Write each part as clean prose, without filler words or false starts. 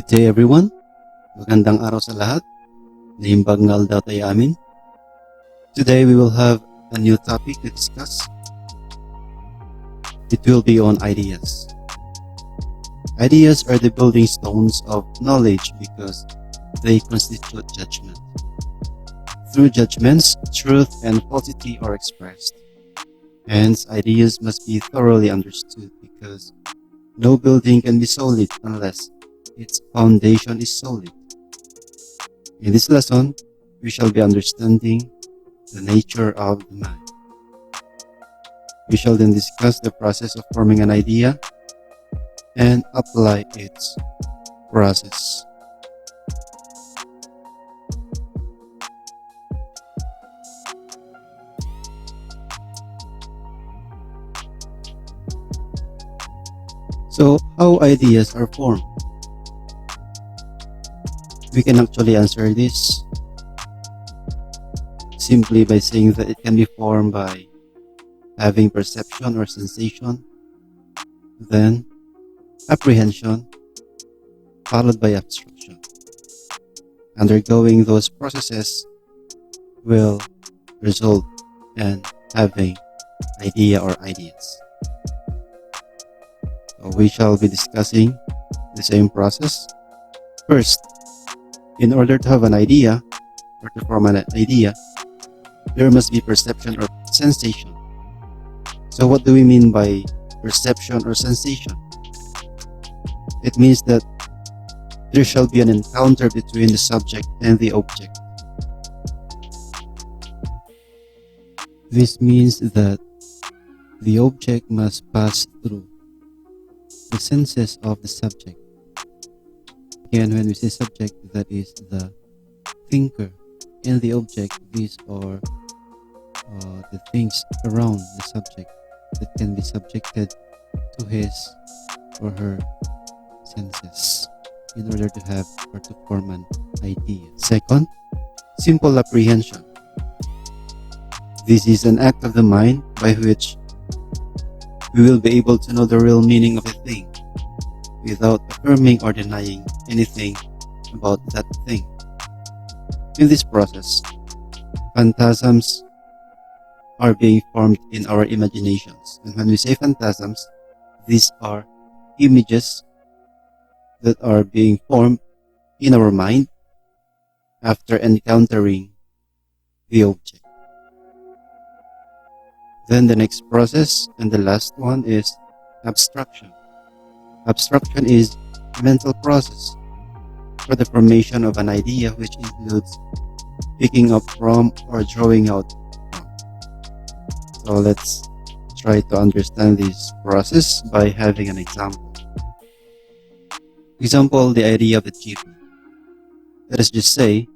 Good day everyone. Magandang araw sa lahat. Naimbag nga aldaw tayo amin. Today we will have a new topic to discuss. It will be on ideas. Ideas are the building stones of knowledge because they constitute judgment. Through judgments, truth and falsity are expressed. Hence, ideas must be thoroughly understood because no building can be solid unless its foundation is solid. In this lesson, we shall be understanding the nature of the mind. We shall then discuss the process of forming an idea and apply its process. So, how ideas are formed? We can actually answer this simply by saying that it can be formed by having perception or sensation, then apprehension, followed by abstraction. Undergoing those processes will result in having idea or ideas. So we shall be discussing the same process. First, in order to have an idea or to form an idea, there must be perception or sensation. So what do we mean by perception or sensation? It means that there shall be an encounter between the subject and the object. This means that the object must pass through the senses of the subject. Again, when we say subject, that is the thinker, and the object, these are the things around the subject that can be subjected to his or her senses in order to have or to form an idea. Second, simple apprehension. This is an act of the mind by which we will be able to know the real meaning of a thing without affirming or denying anything about that thing. In this process, phantasms are being formed in our imaginations. And when we say phantasms, these are images that are being formed in our mind after encountering the object. Then the next process and the last one is abstraction. Abstraction is a mental process for the formation of an idea, which includes picking up from or drawing out from. So let's try to understand this process by having an example. Example, the idea of a jeepney. Let us just say,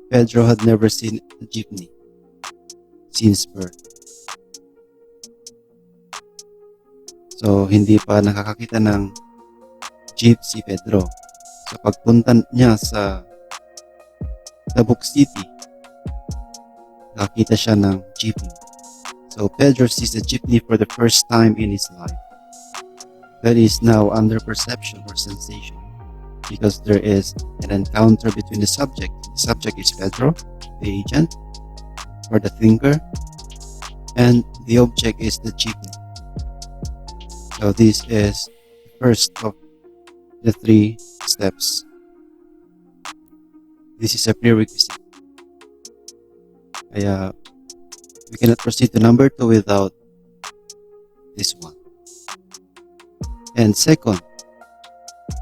Pedro had never seen a jeepney since birth. So, hindi pa nakakakita ng jeep si Pedro. Sa pagpunta niya sa Tabuk City, nakakita siya ng jeepney. So, Pedro sees a jeepney for the first time in his life. That is now under perception or sensation because there is an encounter between the subject. The subject is Pedro, the agent, or the thinker, and the object is the jeepney. So this is the first of the 3 steps. This is a prerequisite. Kaya we cannot proceed to number 2 without this one. And second,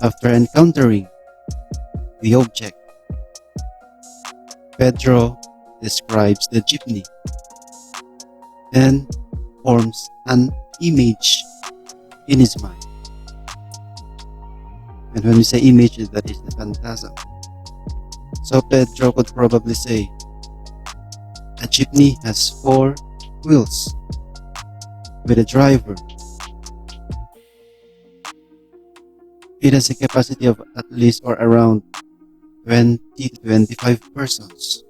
after encountering the object, Pedro describes the jeepney and forms an image in his mind. And when we say image, that is the phantasm. So Pedro could probably say, a jeepney has 4 wheels with a driver. It has a capacity of at least or around 20 to 25 persons.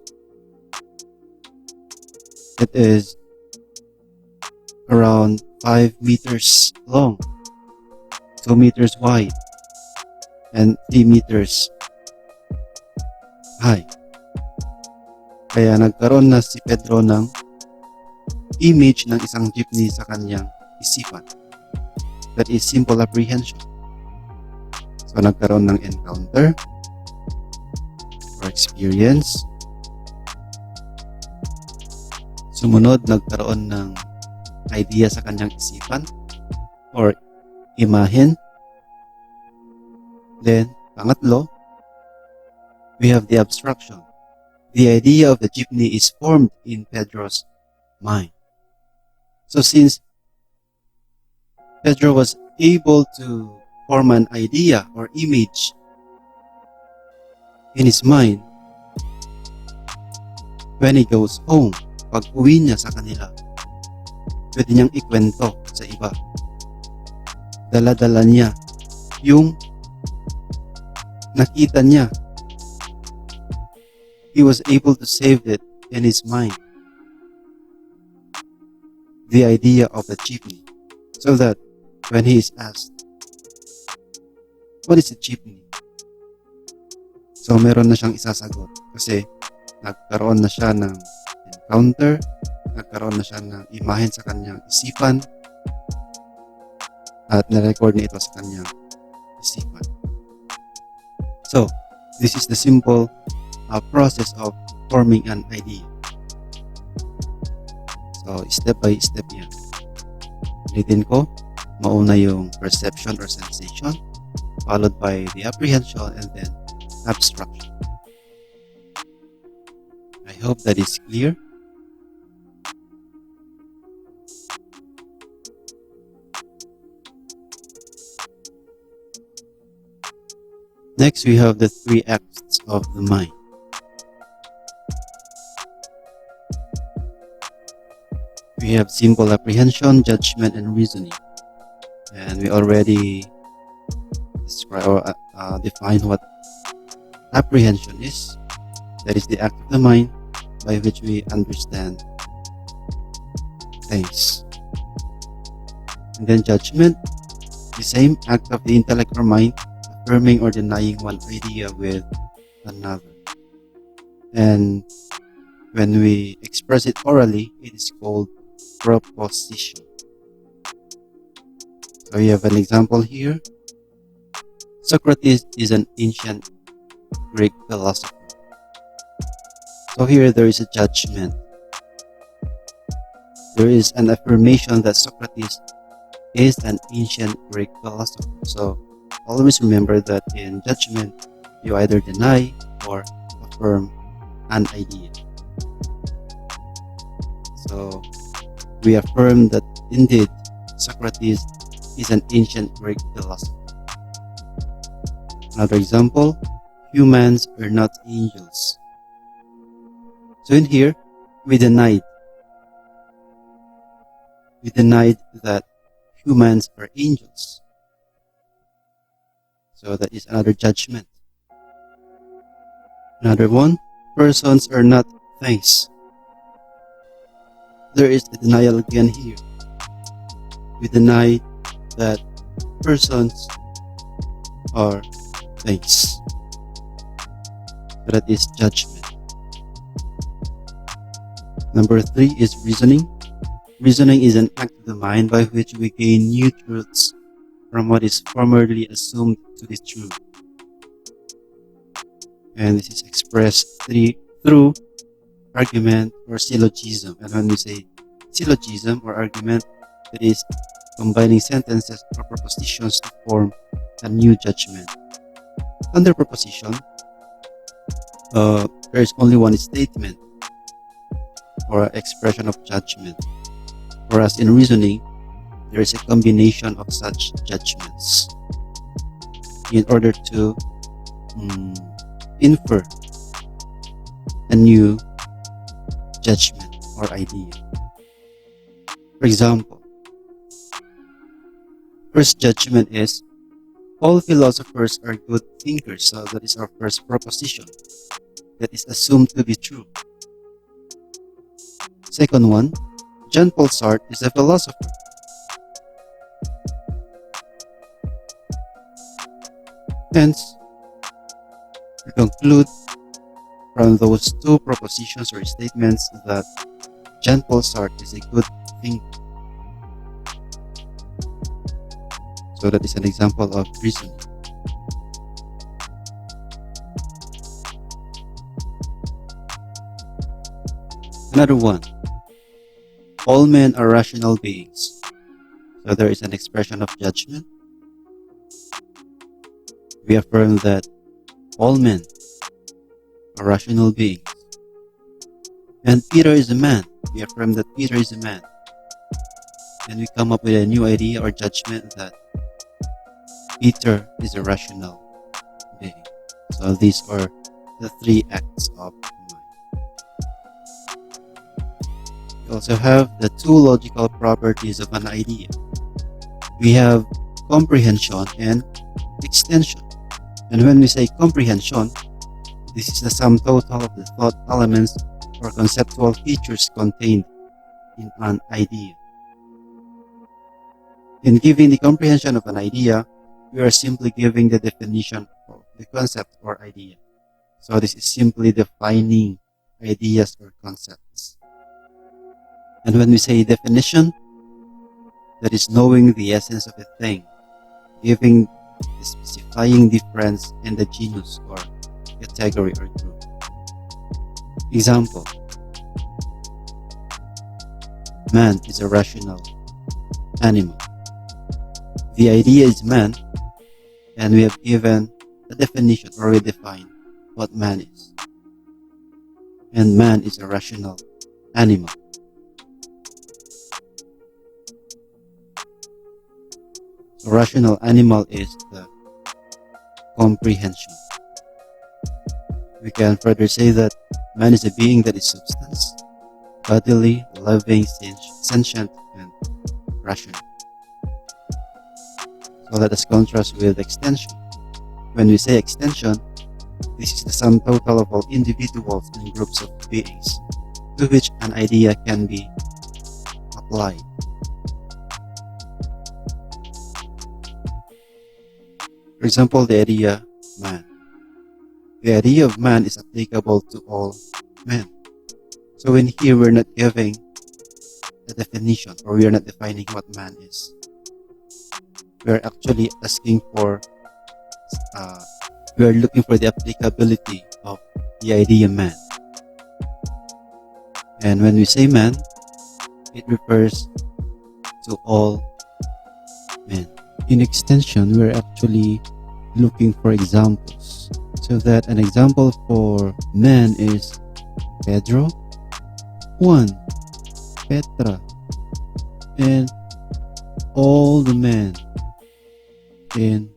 It is around 5 meters long, 2 meters wide, and 3 meters high. Kaya nagkaroon na si Pedro ng image ng isang jeepney sa kanyang isipan. That is simple apprehension. So nagkaroon ng encounter or experience. Sumunod, nagkaroon ng idea sa kanyang isipan or imahen. Then, pangatlo, we have the abstraction. The idea of the jeepney is formed in Pedro's mind. So since Pedro was able to form an idea or image in his mind, when he goes home, pag uwi niya sa kanila, pwede niyang ikwento sa iba. Dala-dala niya yung nakita niya. He was able to save it in his mind. The idea of the jeepney. So that when he is asked, what is a jeepney? So meron na siyang isasagot kasi nagkaroon na siya ng encounter, nagkaroon na siya ng imahen sa kanyang isipan at na-record na ito sa kanyang isipan. So, this is the simple process of forming an idea. So, step by step yan. Ulitin ko, mauna yung perception or sensation, followed by the apprehension, and then abstraction. I hope that is clear. Next, we have the 3 acts of the mind. We have simple apprehension, judgment, and reasoning. And we already describe or define what apprehension is. That is the act of the mind by which we understand things. And then judgment, the same act of the intellect or mind, affirming or denying one idea with another. And when we express it orally, it is called proposition. So you have an example here. Socrates is an ancient Greek philosopher. So here there is a judgment. There is an affirmation that Socrates is an ancient Greek philosopher. So always remember that in judgment, you either deny or affirm an idea. So we affirm that indeed Socrates is an ancient Greek philosopher. Another example, humans are not angels. So in here, we denied that humans are angels. So that is another judgment. Another one, persons are not things. There is a denial again here. We deny that persons are things. So that is judgment. Number 3 is reasoning. Reasoning is an act of the mind by which we gain new truths from what is formerly assumed to be true. And this is expressed through argument or syllogism. And when we say syllogism or argument, that is combining sentences or propositions to form a new judgment. Under proposition, there is only one statement or expression of judgment. Whereas in reasoning, there is a combination of such judgments in order to infer a new judgment or idea. For example, first judgment is all philosophers are good thinkers. So that is our first proposition that is assumed to be true. Second one, Jean-Paul Sartre is a philosopher. Hence, we conclude from those two propositions or statements that Jean-Paul Sartre is a good thinker. So that is an example of reasoning. Another one. All men are rational beings. So there is an expression of judgment. We affirm that all men are rational beings. And Peter is a man. We affirm that Peter is a man. And we come up with a new idea or judgment that Peter is a rational being. So these are the three acts of mind. We also have the two logical properties of an idea. We have comprehension and extension. And when we say comprehension, this is the sum total of the thought elements or conceptual features contained in an idea. In giving the comprehension of an idea, we are simply giving the definition of the concept or idea. So this is simply defining ideas or concepts. And when we say definition, that is knowing the essence of a thing, giving the specifying difference in the genus or category or group. Example: man is a rational animal. The idea is man, and we have given a definition or we define what man is. And man is a rational animal. So rational animal is the comprehension. We can further say that man is a being that is substance, bodily, loving, sentient, and rational. So let us contrast with extension. When we say extension, this is the sum total of all individuals and groups of beings to which an idea can be applied. For example, the idea man. The idea of man is applicable to all men. So in here, we're not giving a definition or we are not defining what man is. We are actually asking for, we are looking for the applicability of the idea man. And when we say man, it refers to all men. In extension, we're actually looking for examples. So that an example for man is Pedro, Juan, Petra, and all the men in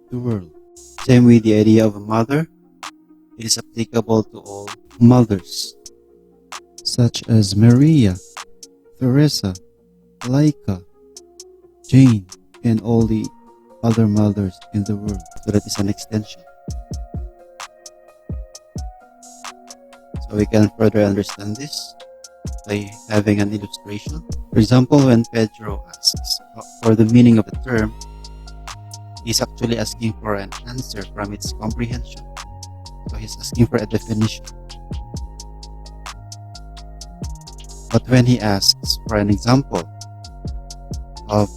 the world. Same with the idea of a mother. It is applicable to all mothers, such as Maria, Teresa, Laika, Jane, and all the other mothers in the world. So that is an extension. So we can further understand this by having an illustration. For example, when Pedro asks for the meaning of a term, he's actually asking for an answer from its comprehension. So he's asking for a definition. But when he asks for an example of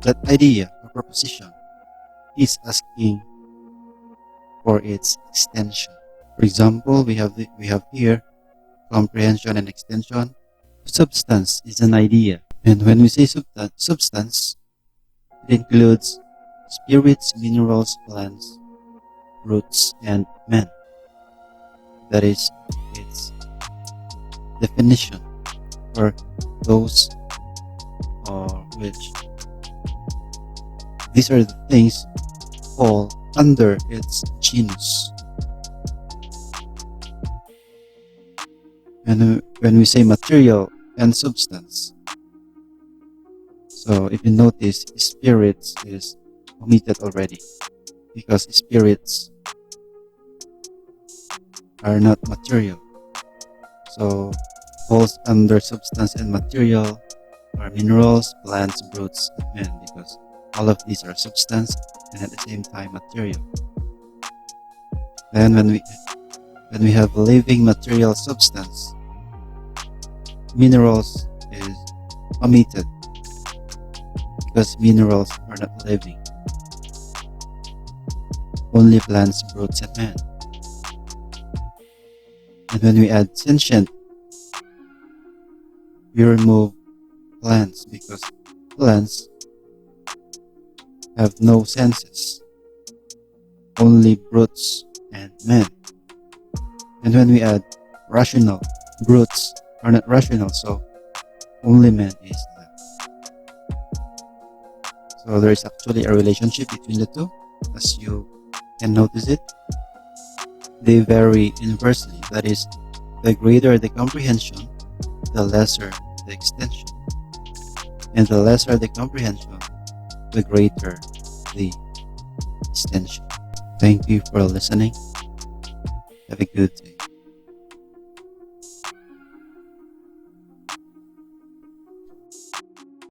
that idea or proposition, he's asking for its extension. For example, we have here comprehension and extension. Substance is an idea, and when we say substance, it includes spirits, minerals, plants, roots, and men. That is its definition, or those which these are the things fall under its genus. And when we say material and substance, so if you notice, spirits is omitted already because spirits are not material. So falls under substance and material are minerals, plants, roots, and men, because all of these are substance and at the same time material. And when we have living material substance, minerals is omitted because minerals are not living. Only plants, fruits, and man. And when we add sentient, we remove plants because plants have no senses. Only brutes and men. And when we add rational, brutes are not rational, so only man is left. So there is actually a relationship between the two, as you can notice it. They vary inversely, that is, the greater the comprehension, the lesser the extension. And the lesser the comprehension, the greater the extension. Thank you for listening. Have a good day.